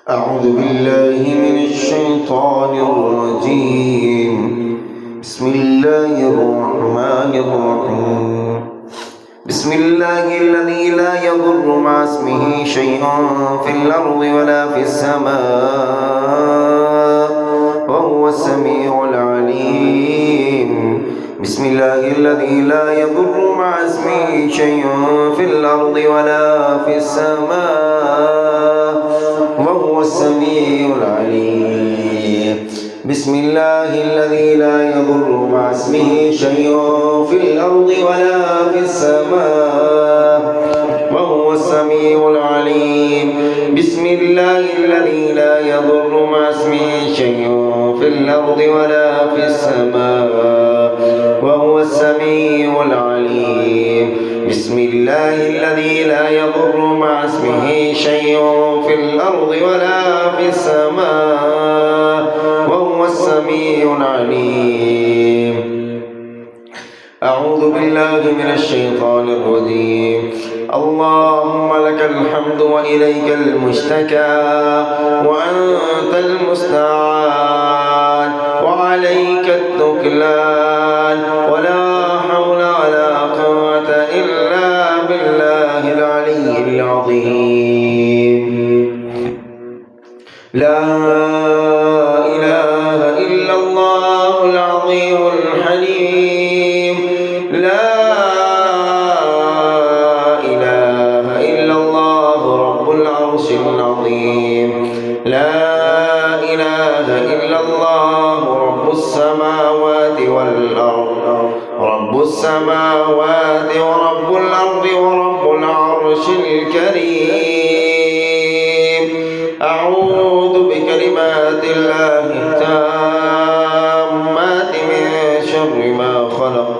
أعوذ بالله من الشيطان الرجيم. بسم الله الرحمن الرحيم. بسم الله الذي لا يضر مع اسمه شيء في الأرض ولا في السماء وهو السميع العليم. بسم الله الذي لا يضر مع اسمه شيء في الأرض ولا في السماء وهو السميع العليم. بسم الله الذي لا يضر مع اسمه شيء في الأرض ولا في السماء وهو السميع العليم. بسم الله الذي لا يضر مع اسمه شيء في الأرض ولا في السماء وهو السميع العليم. بسم الله الذي لا يضر مع اسمه شيء في الأرض ولا في السماء وهو السميع العليم. أعوذ بالله من الشيطان الرجيم. اللهم لك الحمد وإليك المشتكى وأنت المستعان وعليك التكلان ولا حول ولا قوة إلا بالله العلي العظيم. لا إله إلا الله العظيم الحليم. لا إله إلا الله رب العرش العظيم. لا إله إلا الله رب السماوات والأرض، رب السماوات ورب الأرض ورب العرش الكريم. أعوذ بكلمات الله التامات من شر ما خلق.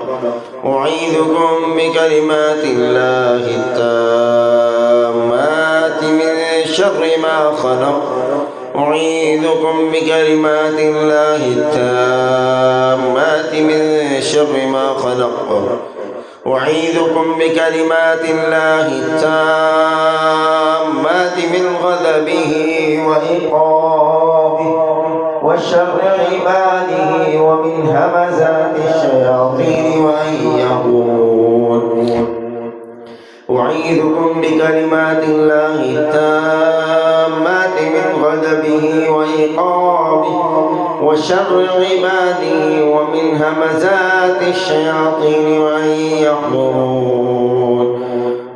أعيذكم بكلمات الله التامات من شر ما خلق. أعيذكم بكلمات الله التامات من شر ما خلق. أعيذكم بكلمات الله التامات من غضبه وعقابه وشر عباده ومن همزات الشياطين وأن يحضرون. أعيذكم بكلمات الله التامات من غضبه وعقابه وشر عباده ومن همزات الشياطين وأن يحضرون.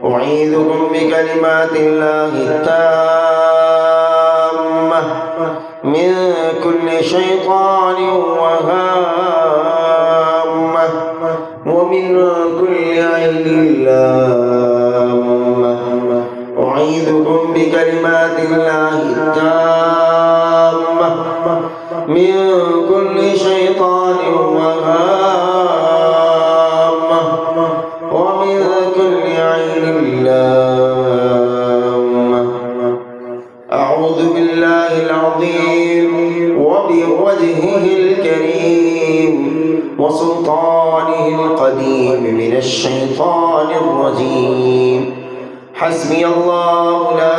أعيذكم بكلمات الله التامة من كل شيطان وهامة ومن كل عين لامة. أعيذكم بكلمات الله التامة من كل شيطان وهامة ومن كل عين لامة. أعوذ بالله العظيم وبوجهه الكريم وسلطانه القديم من الشيطان الرجيم. حسبي الله لا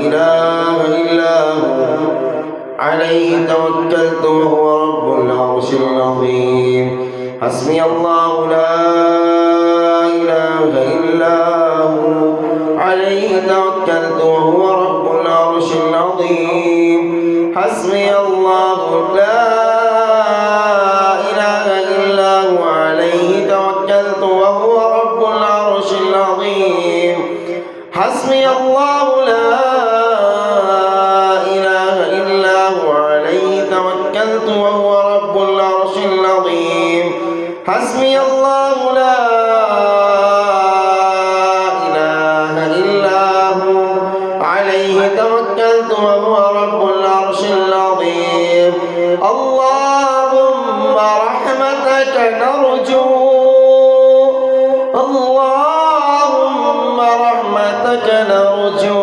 إله إلا هو عليه توكلت وهو رب العرش العظيم. حسبي الله لا إله إلا هو عليه توكلت وهو رب العرش العظيم. حسبي الله لا إله إلا هو عليه توكلت وهو رب العرش العظيم. حسبي الله لا إله إلا هو عليه توكلت وهو رب العرش العظيم. حسبي الله لا إله إلا هو عليه توكلت وهو رب العرش العظيم. اللهم رحمتك نرجو، اللهم رحمتك نرجو.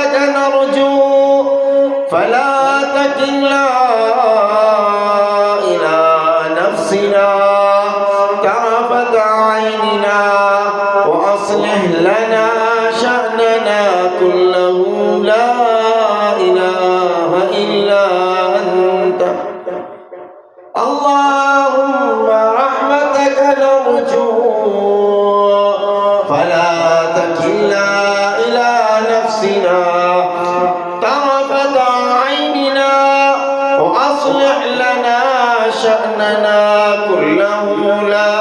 رحمتك نرجو فلا تكلنا إلى نفسنا طرفة عيننا وأصلح لنا شأننا كله لا إله إلا أنت اللهم رحمتك نرجو فلا تكلنا إلى نفسنا طرفة عيننا وأصلح لنا شأننا كله لا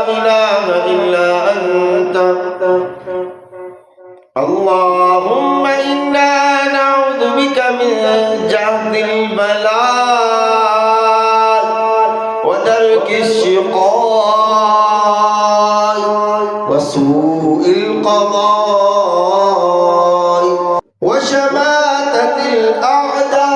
إله إلا أنت اللهم إنا نعوذ بك من جهد البلاء ودرك الشقاء وسوء القضاء وشماتة الأعداء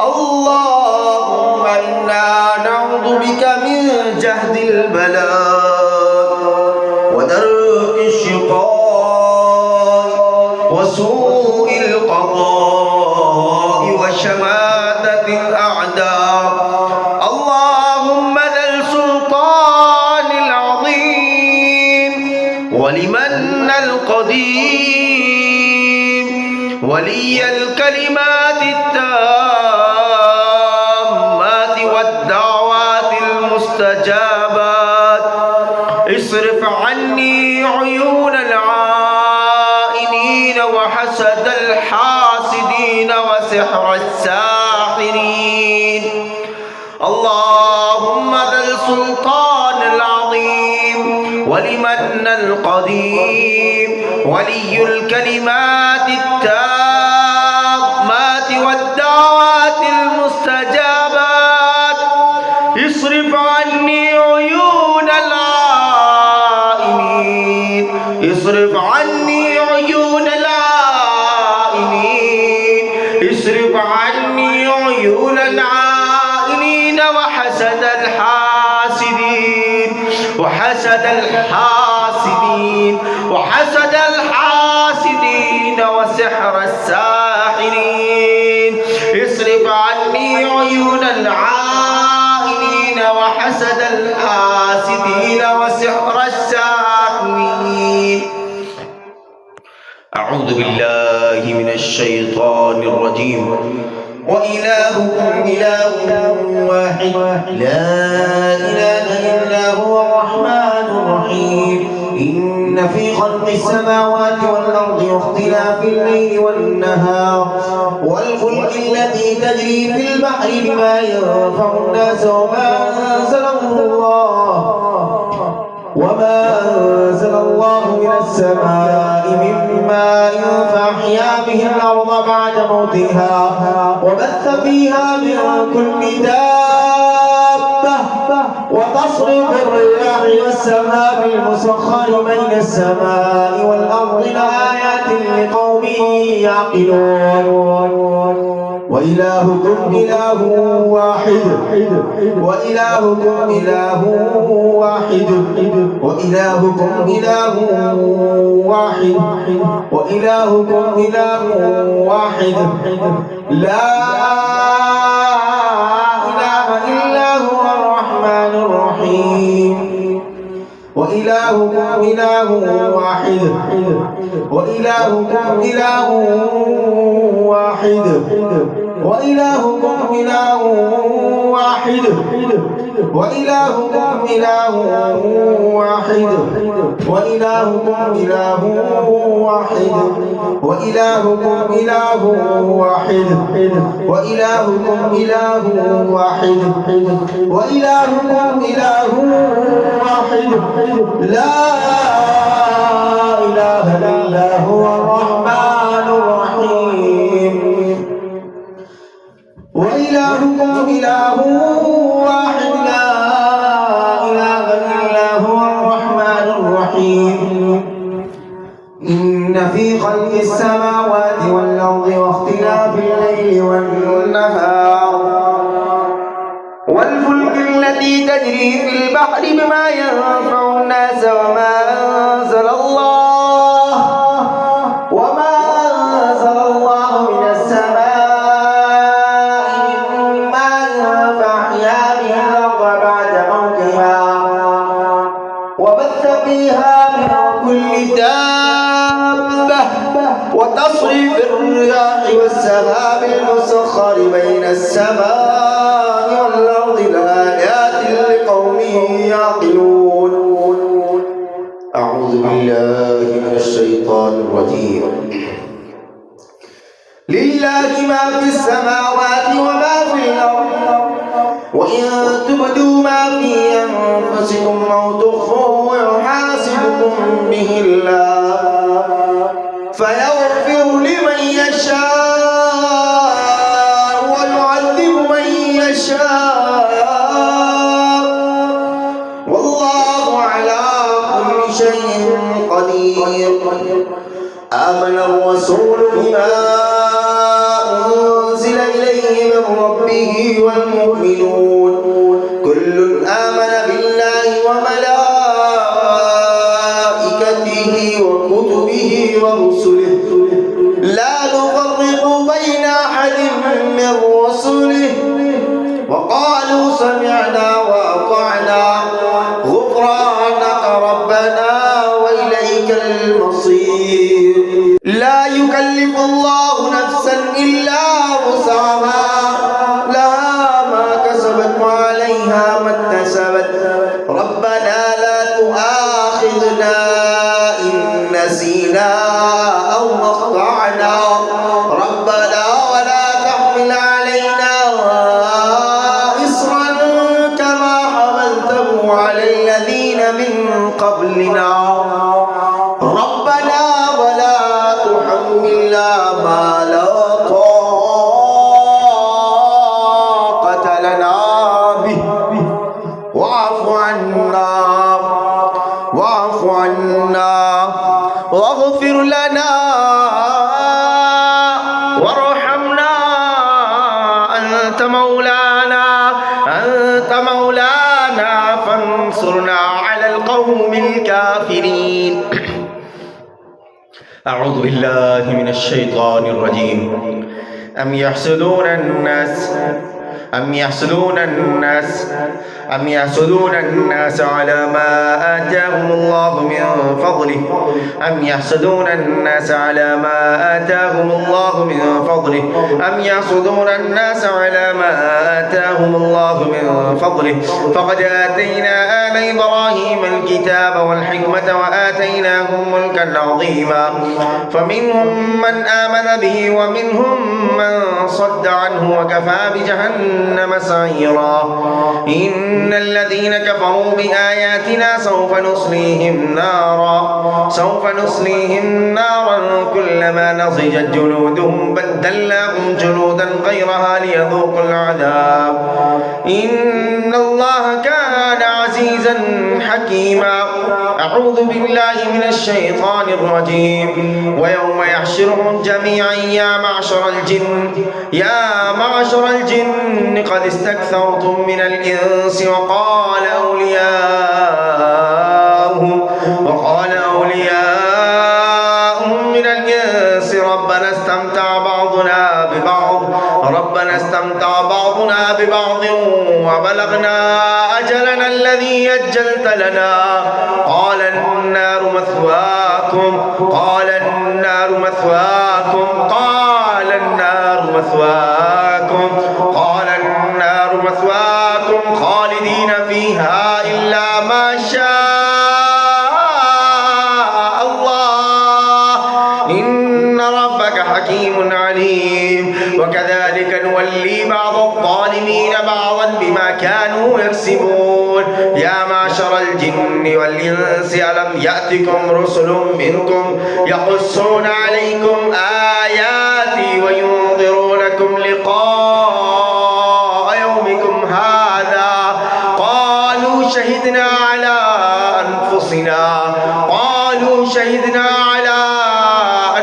اللهم إنا نعوذ بك من جهد البلاء ودرك الشقاء وسوء القضاء وشماتة الأعداء اللهم ذا السلطان العظيم ولمن القديم ولي الكلمات التامات والدعوات المستجابات اصرف عني عيون العائنين وحسد الحاسدين وسحر الساحرين اللهم ذا السلطان العظيم ولمن القديم ولي الكلمات التامات والدعوات المستجابات اصرف عني عيون العائنين اصرف عني عيون العائنين اصرف عني عيون العائنين وحسد الحاسدين وسحر الساحرين اصرف عني عيون العائنين وحسد الحاسدين وسحر الساحرين أعوذ بالله من الشيطان الرجيم وإلهكم إله واحد لا إله إلا هو الرحمن الرحيم إن في خلق السماوات والأرض واختلاف الليل والنهار والفلك التي تجري في البحر بما ينفع الناس وما أنزل الله من السماء من ماء فأحيا به الأرض بعد موتها وبث فيها من كل دابة وتصرف الرياح والسحاب المسخر بين السماء والأرض لآيات لقوم يعقلون وإلهكم إله واحد وإلهكم إله واحد وإلهكم إله واحد وإلهكم إله واحد لا إله إلا هو الرحمن الرحيم وإلهكم إله واحد وإلهكم إله واحد وإلهكم إله واحد وإلهكم إله واحد وإلهكم إله واحد وإلهكم إله واحد وإلهكم إله واحد وإلهكم إله واحد لا إله إلا هو الرحمن الرحيم وإلهكم إله واحد لا إله إلا هو الرحمن الرحيم إن في خلق السماوات والأرض واختلاف الليل والنهار والفلك التي تجري في البحر بما ينفع الناس وما أنزل الله وتصريف الرياح والسحاب المسخر بين السماء والأرض لآيات لقوم يعقلون. أعوذ بالله من الشيطان الرجيم. لله ما في السماوات وما في الأرض وإن تبدوا ما في أنفسكم أو تخفوه يحاسبكم به الله فيغفر لمن يشاء ويعذب من يشاء والله على كل شيء قدير. آمن الرسول بما أنزل إليه من ربه والمؤمنون كل آمن بالله وملائكته وكتبه ورسله لا نفرق بين أحد من رسله وقالوا سمعنا وأطعنا غفرانك ربنا وإليك المصير. لا يكلف الله نفسا إلا وسعها لها ما كسبت وعليها ما اكتسبت ربنا لا تؤاخذنا إن نسينا أو أخطأنا ربنا ولا تحمل علينا إصرا كما حملته على الذين من قبلنا ربنا ولا تحملنا ما لا طاقة لنا به واعف عنا واغفر لنا وارحمنا أنت مولانا فانصرنا على القوم الكافرين. أعوذ بالله من الشيطان الرجيم. أم يحسدون الناس على ما آتاهم الله من فضله أم يحسدون الناس على ما آتاهم الله من فضله فقد آتينا آل إبراهيم الكتاب والحكمة وآتيناهم ملكا عظيما فمنهم من آمن به ومنهم من صد عنه وكفى بجهنم سعيرا. إن الذين كفروا بآياتنا سوف نصليهم نارا كلما نضجت جلودهم بدلناهم جلودا غيرها ليذوقوا العذاب إن الله كان عزيزا حكيما. أعوذ بالله من الشيطان الرجيم. ويوم يحشرهم جميعا يا معشر الجن قد استكثرتم من الإنس وقال أولياؤهم من الإنس ربنا استمتع بعضنا ببعض وبلغنا أجلنا الذي أجلت لنا قال النار مثواكم خالدين فيها إلا ما شاء الله إن ربك حكيم عليم. وكذلك نولي بعض الظالمين بعضا بما كانوا يكسبون. يا معشر الجن والإنس ألم يأتكم رسل منكم يقصون عليكم آياتي وينذرونكم لقاء يومكم هذا قالوا شهدنا على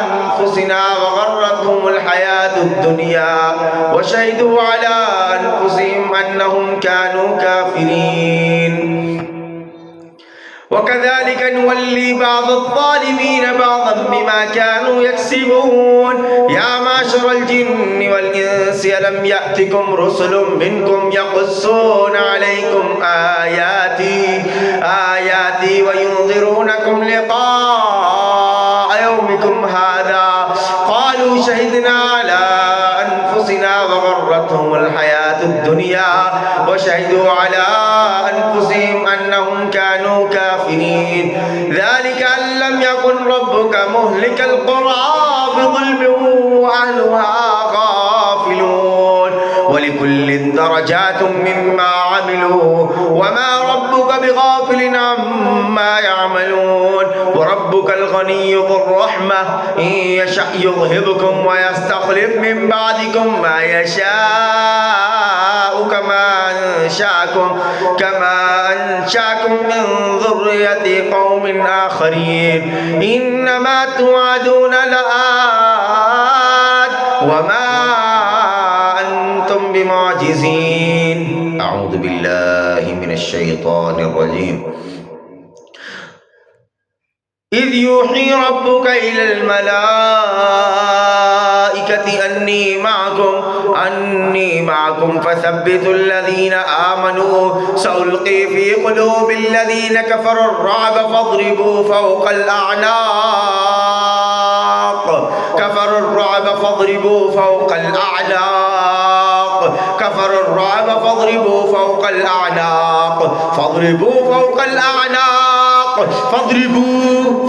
أنفسنا وغرتهم الحياة الدنيا وشهدوا على أنفسهم أنهم كانوا كافرين. وكذلك نولي بعض الظالمين بعضا بما كانوا يكسبون. يا معشر الجن والإنس ألم يأتكم رسل منكم يقصون عليكم آياتي وينذرونكم لقاء يومكم يومكم هذا قالوا شهدنا على أنفسنا وغرتهم الحياة الدنيا وشهدوا على أنفسهم أنهم كانوا كافرين ذلك أن لم يكن ربك مهلك القرى بظلم وأهلها غافلون ولكل درجات مما عملوا وما ربك بغافل عما يعملون وربك الغني ذو الرحمة إن يشأ يذهبكم ويستخلف من بعدكم ما يشاء كما أنشأكم من ذرية قوم آخرين إنما توعدون لآت وما أنتم بمعجزين. أعوذ بالله من الشيطان الرجيم. إذ يوحي ربك إلى الملائكة أني معكم فثبتوا الذين آمنوا سألقي في قلوب الذين كفروا الرعب فاضربوا فوق الأعناق كفروا الرعب فاضربوا فوق الأعناق كفروا الرعب فاضربوا فوق الأعناق فاضربوا فوق الأعناق فاضربوا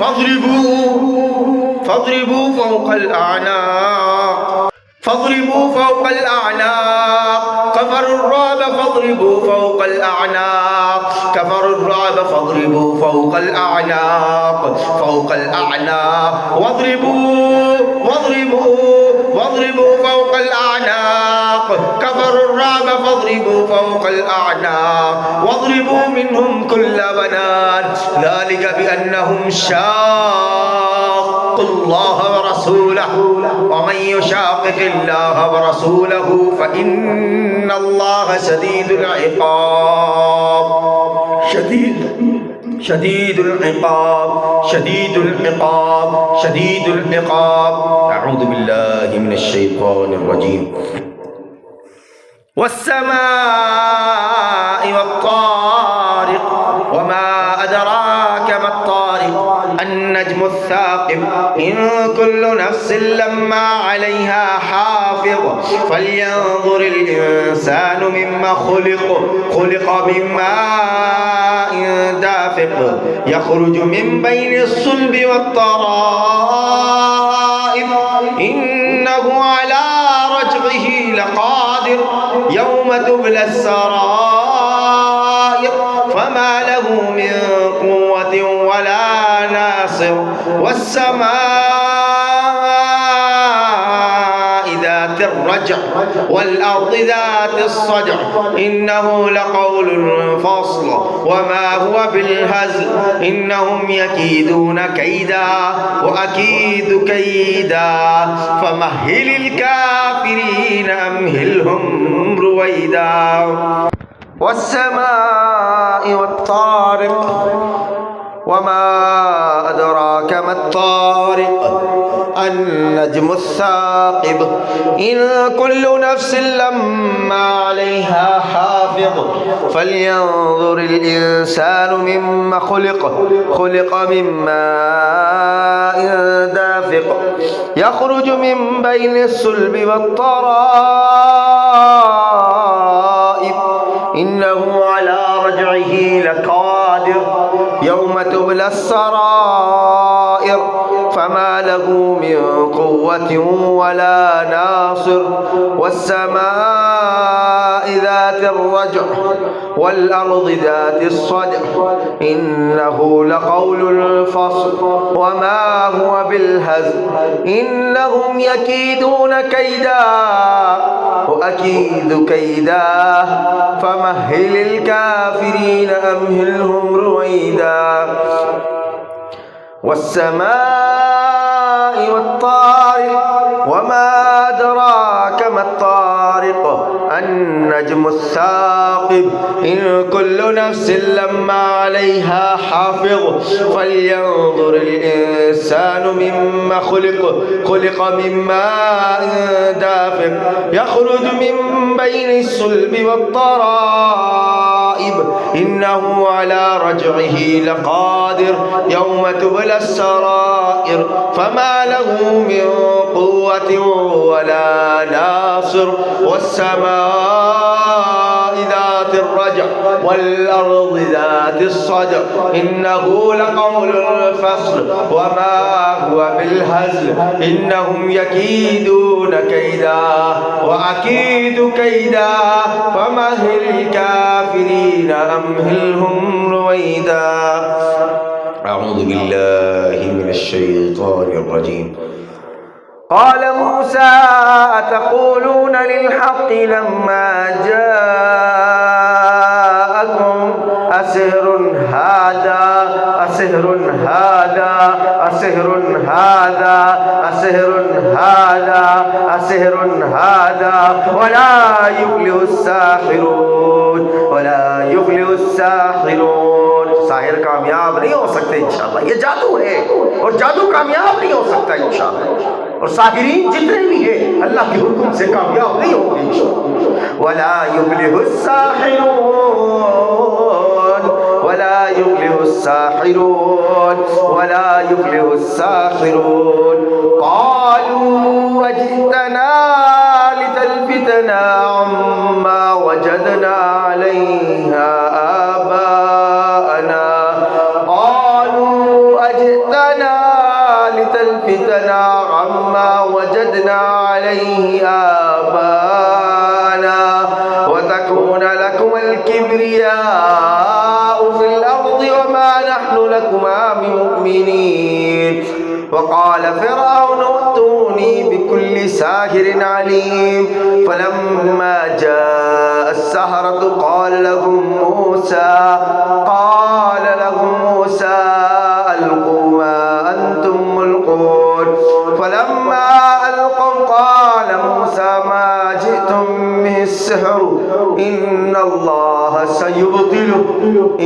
فوق الأعناق فاضربوا فوق الأعناق كفروا الرعب فاضربوا فوق الأعناق كفروا الرعب فاضربوا فوق الأعناق واضربوا فوق الأعناق كفروا الرعب فاضربوا فوق الأعناق واضربوا منهم كل بنان ذلك بأنهم شاقوا الله ورسوله ومن يشاقق الله ورسوله فإن الله شديد العقاب شديد العقاب. أعوذ بالله من الشيطان الرجيم. والسماء والطارق وما أدراك ما الطارق النجم الثاقب إن كل نفس لما عليها حافظ فلينظر الإنسان مما خلق من ماء دافق يخرج من بين الصلب والترائب إنه على رجعه لقادر يوم تبلى السرائر فما له من قوة ولا ناصر والسماء ذات الرجع والأرض ذات الصدع إنه لقول فصل وما هو بالهزل إنهم يكيدون كيدا وأكيد كيدا فمهل الكافرين أمهلهم رويدا. والسماء والطارق وما أدراك ما الطارق النجم الثاقب إن كل نفس لما عليها حافظ فلينظر الإنسان مما خلق من ماء دافق يخرج من بين الصلب والترائب إنه على رجعه لقادر يوم تبلى السرائر فما له من قوة ولا ناصر والسماء ذات الرجع والأرض ذات الصدع إنه لقول فصل وما هو بالهزل إنهم يكيدون كيدا وأكيد كيدا فمهل الكافرين أمهلهم رويدا. والسماء والطارق وما أدراك ما الطارق النجم الثاقب إن كل نفس لما عليها حافظ فلينظر الإنسان مما خلق من ماء دافق يخرج من بين الصلب والترائب الغائب إنه على رجعه لقادر يوم تبلى السرائر فما له من قوة ولا ناصر والسماء ذات الرجع والأرض ذات الصدع إنه لقول الفصل وما هو بالهزل إنهم يكيدون كيدا وأكيد كيدا فمهل الكافرين أمهلهم رويدا. أعوذ بالله من الشيطان الرجيم. قال موسى أتقولون للحق لما جاءكم أسحر هذا أسحر هذا أسحر هذا أسحر هذا أسحر هذا ولا يفلح الساحرون ولا يفلح الساحرون. साहिर कामयाब नहीं हो सकते इंशाअल्लाह, ये जादू है और जादू कामयाब नहीं हो सकता इंशाअल्लाह, और साहिरीन जितने भी हैं अल्लाह के हुक्म से कामयाब नहीं होंगे इंशाअल्लाह। वला युफ्लिहुस साहिरून वला युफ्लिहुस साहिरून वला युफ्लिहुस साहिरून। क़ालू अजितना लितल्फितना अम्मा वजदना अलैहा आबाअना क़ालू अजितना लितल्फितना अम्मा वजदना अलैहि आबाअना वतकून लकुमुल किब्रियाउ फिल अर्दि वमा नहनु लकुमा बिमुमिनीन। वक़ाल फ़िरऔन अतूनी बिकुल्लि साहिरिन अलीम फ़लम्मा जाअ अस्सहरतु क़ाल लहुम मूसा अल्क़ू मा अंतुम मुल्क़ून फ़लम्मा अलक़ौ क़ाल मूसा मा जि'तुम बिहि السحر إن الله سيبطله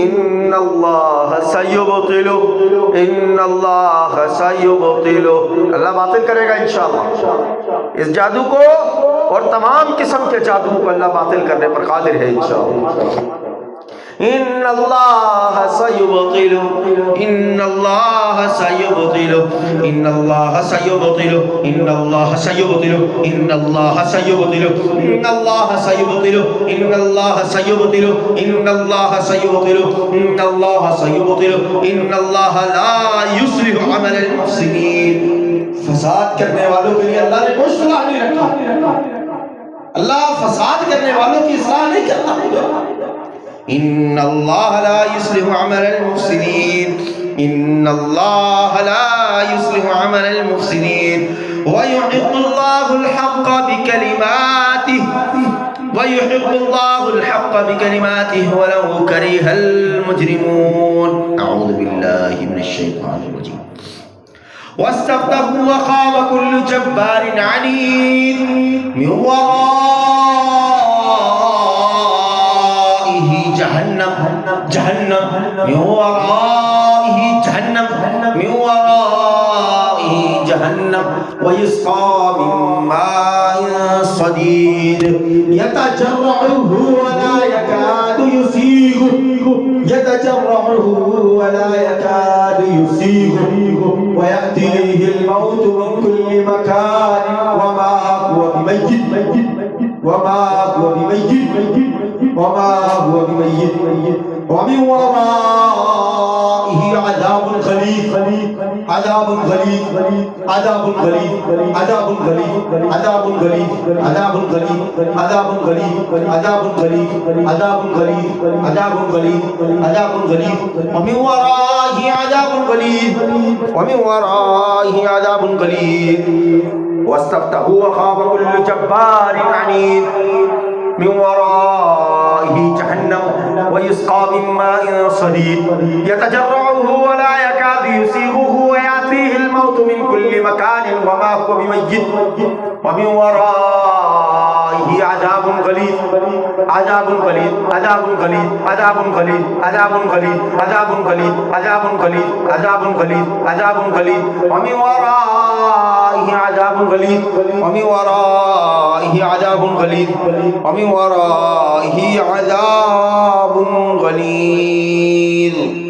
إن الله سيبطله إن الله سيبطله। अल्लाह बातिल करेगा इंशाअल्लाह इस जादू को और तमाम किस्म के जादू को अल्लाह बातिल करने पर कादिर है इंशाअल्लाह। इन्नल्लाह सयुबतिलु इन्नल्लाह सयुबतिलु इन्नल्लाह सयुबतिलु इन्नल्लाह सयुबतिलु इन्नल्लाह सयुबतिलु इन्नल्लाह सयुबतिलु इन्नल्लाह सयुबतिलु इन्नल्लाह सयुबतिलु इन्नल्लाह सयुबतिलु इन्नल्लाह ला युस्लिहु अमलल मुफसिदीन। फसाद करने वालों के लिए अल्लाह ने कोई सलाह नहीं रखा। अल्लाह फसाद करने वालों की इस्लाह नहीं करता। इन्नल्लाह ला युस्लिहु अमलल मुफसिदीन इन्नल्लाह ला युस्लिहु अमलल मुफसिदीन वयुहिqqुल्लाहुल हक़्क़ बिकलिमातिहि वयुहिqqुल्लाहुल हक़्क़ बिकलिमातिहि वलौ करिहल मुजरिमून। अऊज़ु बिल्लाहि मिनश शैतानिर रजीम। वस्तफ्तहू वखाब कुल्लु जब्बारिन अनीद मिन वराइहि जहन्नम जहन्नम मिन वराइहि जहन्नम मिन वराइहि जहन्नम वयुस्क़ा मिन माइन सदीद यतजर्रुहु वला यकादु युसीगुहु यतजर्रुहु वला यकादु युसीगुहु वयअतीहिल मौतु मिन कुल्लि मकान वमा हुवा बिमय्यित वमा हुवा बिमय्यित वमा हुवा बिमय्यित वमिन वराइहि अज़ाबुन गलीज़ अज़ाबुन गलीज़ अज़ाबुन गलीज़ अज़ाबुन गलीज़ अज़ाबुन गलीज़ अज़ाबुन गलीज़ अज़ाबुन गलीज़ अज़ाबुन गलीज़ अज़ाबुन गलीज़ अज़ाबुन गलीज़ अज़ाबुन गलीज़ वमिन वराइहि अज़ाबुन गलीज़ वमिन वराइहि अज़ाबुन गलीज़ वस्तफ्तहू वखाब कुल्लु जब्बारिन अनीद मिन वराइहि जहन्नम वयुस्क़ा मिन माइन सदीद यतजर्रुहु वला यकादु युसीगुहु वयअतीहिल मौतु मिन कुल्लि मकान वमा हुवा बिमय्यित वमिन वराइहि अज़ाबुन गलीज़ আযাবুন গলীয আযাবুন গলীয আযাবুন গলীয আযাবুন গলীয আযাবুন গলীয আযাবুন গলীয আযাবুন গলীয আযাবুন গলীয ওয়া মিন ওয়ারাইহি আযাবুন গলীয ওয়া মিন ওয়ারাইহি আযাবুন গলীয ওয়া মিন ওয়ারাইহি আযাবুন গলীয